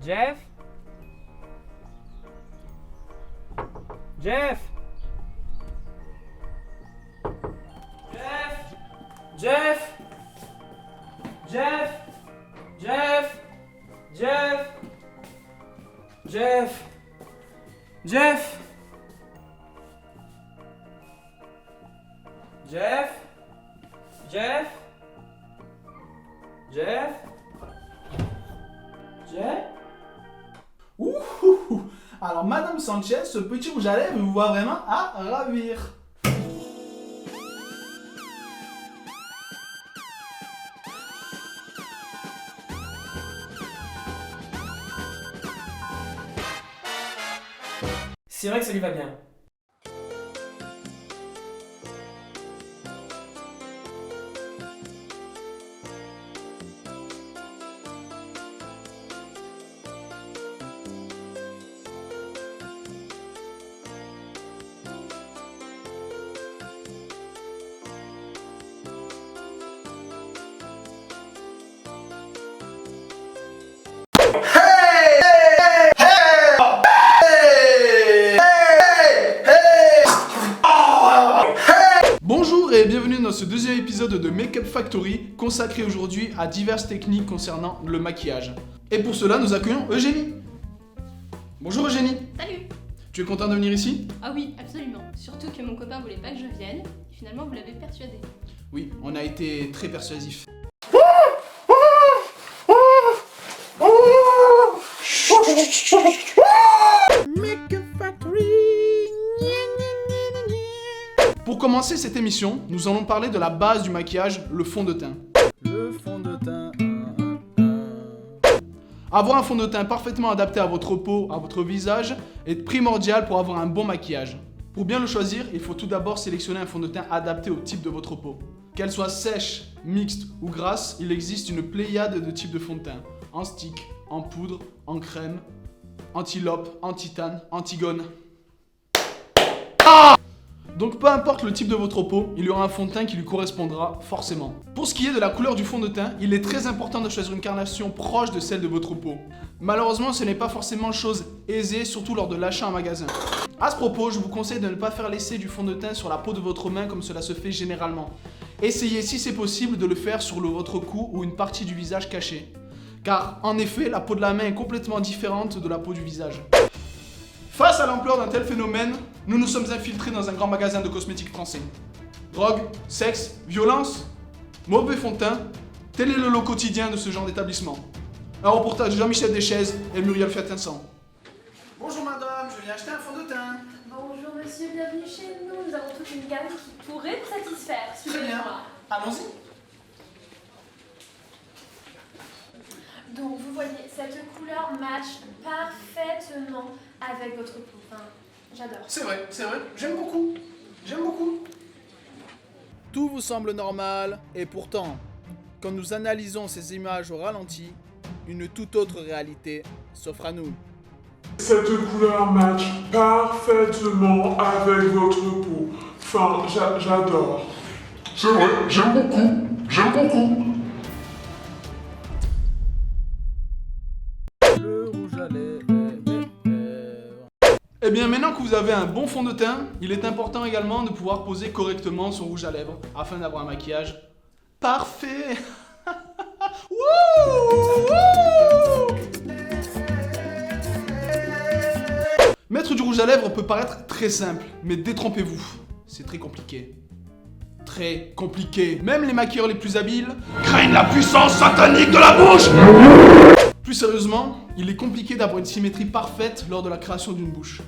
Jeff? Jeff? Jeff? Jeff? Jeff? Jeff? Jeff? Jeff? Jeff? Jeff? Jeff? Jeff? Jeff? Ouh, alors Madame Sanchez, ce petit rouge à lèvres vous voit vraiment à ravir. C'est vrai que ça lui va bien. Bonjour et bienvenue dans ce deuxième épisode de Make-up Factory consacré aujourd'hui à diverses techniques concernant le maquillage. Et pour cela, nous accueillons Eugénie. Bonjour Eugénie. Salut! Tu es contente de venir ici? Ah oui, absolument. Surtout que mon copain voulait pas que je vienne, et finalement vous l'avez persuadé. Oui, on a été très persuasifs. Make-up Factory. Pour commencer cette émission, nous allons parler de la base du maquillage, le fond de teint. Le fond de teint. Avoir un fond de teint parfaitement adapté à votre peau, à votre visage, est primordial pour avoir un bon maquillage. Pour bien le choisir, il faut tout d'abord sélectionner un fond de teint adapté au type de votre peau. Qu'elle soit sèche, mixte ou grasse, il existe une pléiade de types de fond de teint. En stick, en poudre, en crème, anti-lope, anti-tan, antigone. Donc peu importe le type de votre peau, il y aura un fond de teint qui lui correspondra forcément. Pour ce qui est de la couleur du fond de teint, il est très important de choisir une carnation proche de celle de votre peau. Malheureusement, ce n'est pas forcément chose aisée, surtout lors de l'achat en magasin. À ce propos, je vous conseille de ne pas faire l'essai du fond de teint sur la peau de votre main comme cela se fait généralement. Essayez si c'est possible de le faire sur votre cou ou une partie du visage cachée. Car en effet, la peau de la main est complètement différente de la peau du visage. Face à l'ampleur d'un tel phénomène, nous nous sommes infiltrés dans un grand magasin de cosmétiques français. Drogue, sexe, violence, mauvais fond de teint, tel est le lot quotidien de ce genre d'établissement. Un reportage de Jean-Michel Deschaises et Muriel Fiat-Vincent. Bonjour madame, je viens acheter un fond de teint. Bonjour monsieur, bienvenue chez nous. Nous avons toute une gamme qui pourrait vous satisfaire. Très bien. Suivez-moi. Allons-y. Donc vous voyez, cette couleur match parfaitement avec votre peau. Enfin, j'adore. C'est vrai, j'aime beaucoup. Tout vous semble normal, et pourtant, quand nous analysons ces images au ralenti, une toute autre réalité s'offre à nous. Cette couleur match parfaitement avec votre peau. Enfin, j'adore. C'est vrai, j'aime beaucoup. Le rouge à lèvres. Eh bien, maintenant que vous avez un bon fond de teint, il est important également de pouvoir poser correctement son rouge à lèvres afin d'avoir un maquillage parfait. Wouh! Mettre du rouge à lèvres peut paraître très simple, mais détrompez-vous, c'est très compliqué. Très compliqué. Même les maquilleurs les plus habiles craignent la puissance satanique de la bouche. Plus sérieusement, il est compliqué d'avoir une symétrie parfaite lors de la création d'une bouche.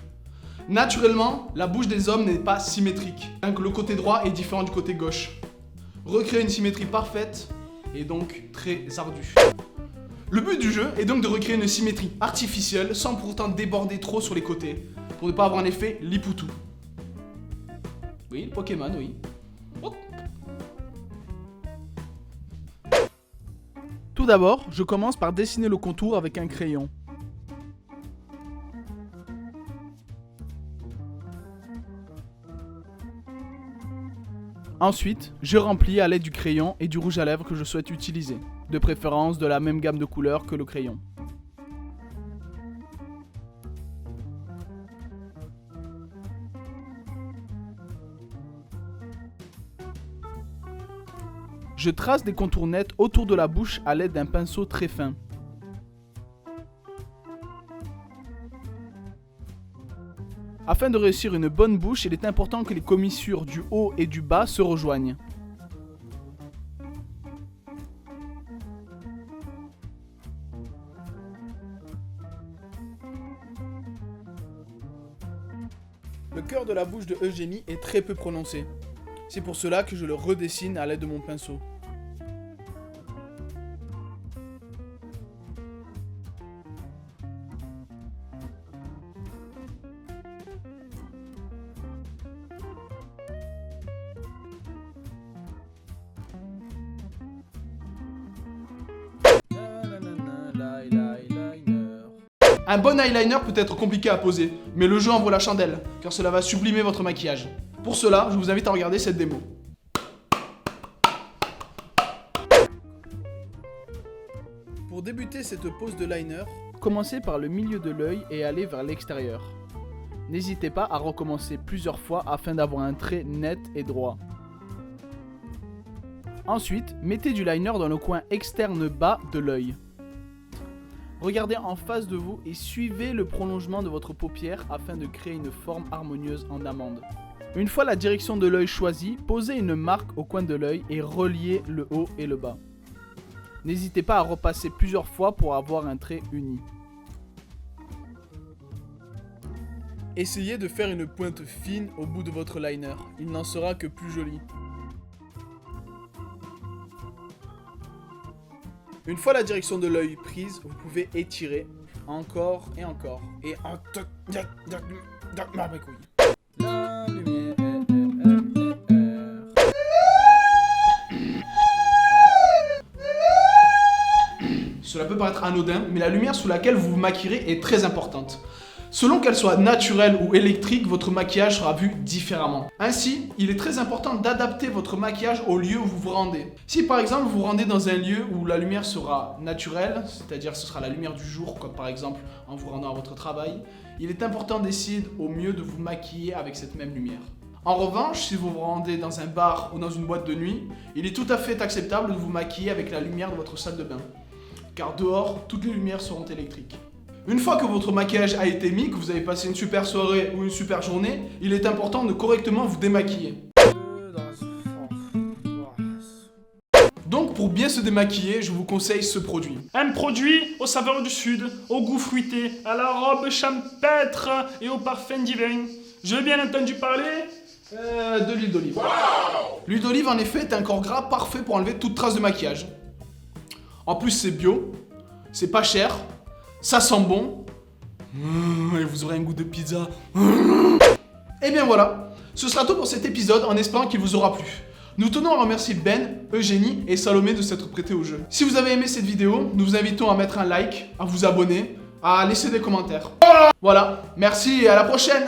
Naturellement, la bouche des hommes n'est pas symétrique, bien que le côté droit est différent du côté gauche. Recréer une symétrie parfaite est donc très ardu. Le but du jeu est donc de recréer une symétrie artificielle sans pour autant déborder trop sur les côtés, pour ne pas avoir un effet lipoutou. Oui, le Pokémon, oui. Hop. Tout d'abord, je commence par dessiner le contour avec un crayon. Ensuite, je remplis à l'aide du crayon et du rouge à lèvres que je souhaite utiliser, de préférence de la même gamme de couleurs que le crayon. Je trace des contours nets autour de la bouche à l'aide d'un pinceau très fin. Afin de réussir une bonne bouche, il est important que les commissures du haut et du bas se rejoignent. Le cœur de la bouche de Eugénie est très peu prononcé. C'est pour cela que je le redessine à l'aide de mon pinceau. Un bon eyeliner peut être compliqué à poser, mais le jeu en vaut la chandelle, car cela va sublimer votre maquillage. Pour cela, je vous invite à regarder cette démo. Pour débuter cette pose de liner, commencez par le milieu de l'œil et allez vers l'extérieur. N'hésitez pas à recommencer plusieurs fois afin d'avoir un trait net et droit. Ensuite, mettez du liner dans le coin externe bas de l'œil. Regardez en face de vous et suivez le prolongement de votre paupière afin de créer une forme harmonieuse en amande. Une fois la direction de l'œil choisie, posez une marque au coin de l'œil et reliez le haut et le bas. N'hésitez pas à repasser plusieurs fois pour avoir un trait uni. Essayez de faire une pointe fine au bout de votre liner, il n'en sera que plus joli. Une fois la direction de l'œil prise, vous pouvez étirer encore et encore. Et en ma couille. La lumière. Cela peut paraître anodin, mais la lumière sous laquelle vous vous maquillerez est très importante. Selon qu'elle soit naturelle ou électrique, votre maquillage sera vu différemment. Ainsi, il est très important d'adapter votre maquillage au lieu où vous vous rendez. Si par exemple vous vous rendez dans un lieu où la lumière sera naturelle, c'est-à-dire ce sera la lumière du jour, comme par exemple en vous rendant à votre travail, il est important d'essayer au mieux de vous maquiller avec cette même lumière. En revanche, si vous vous rendez dans un bar ou dans une boîte de nuit, il est tout à fait acceptable de vous maquiller avec la lumière de votre salle de bain. Car dehors, toutes les lumières seront électriques. Une fois que votre maquillage a été mis, que vous avez passé une super soirée ou une super journée, il est important de correctement vous démaquiller. Donc pour bien se démaquiller, je vous conseille ce produit. Un produit aux saveurs du sud, au goût fruité, à la robe champêtre et au parfum divin. J'ai bien entendu parler De l'huile d'olive. L'huile d'olive en effet est un corps gras parfait pour enlever toute trace de maquillage. En plus c'est bio, c'est pas cher, ça sent bon, et vous aurez un goût de pizza. Et bien voilà, ce sera tout pour cet épisode en espérant qu'il vous aura plu. Nous tenons à remercier Ben, Eugénie et Salomé de s'être prêtés au jeu. Si vous avez aimé cette vidéo, nous vous invitons à mettre un like, à vous abonner, à laisser des commentaires. Voilà, merci et à la prochaine!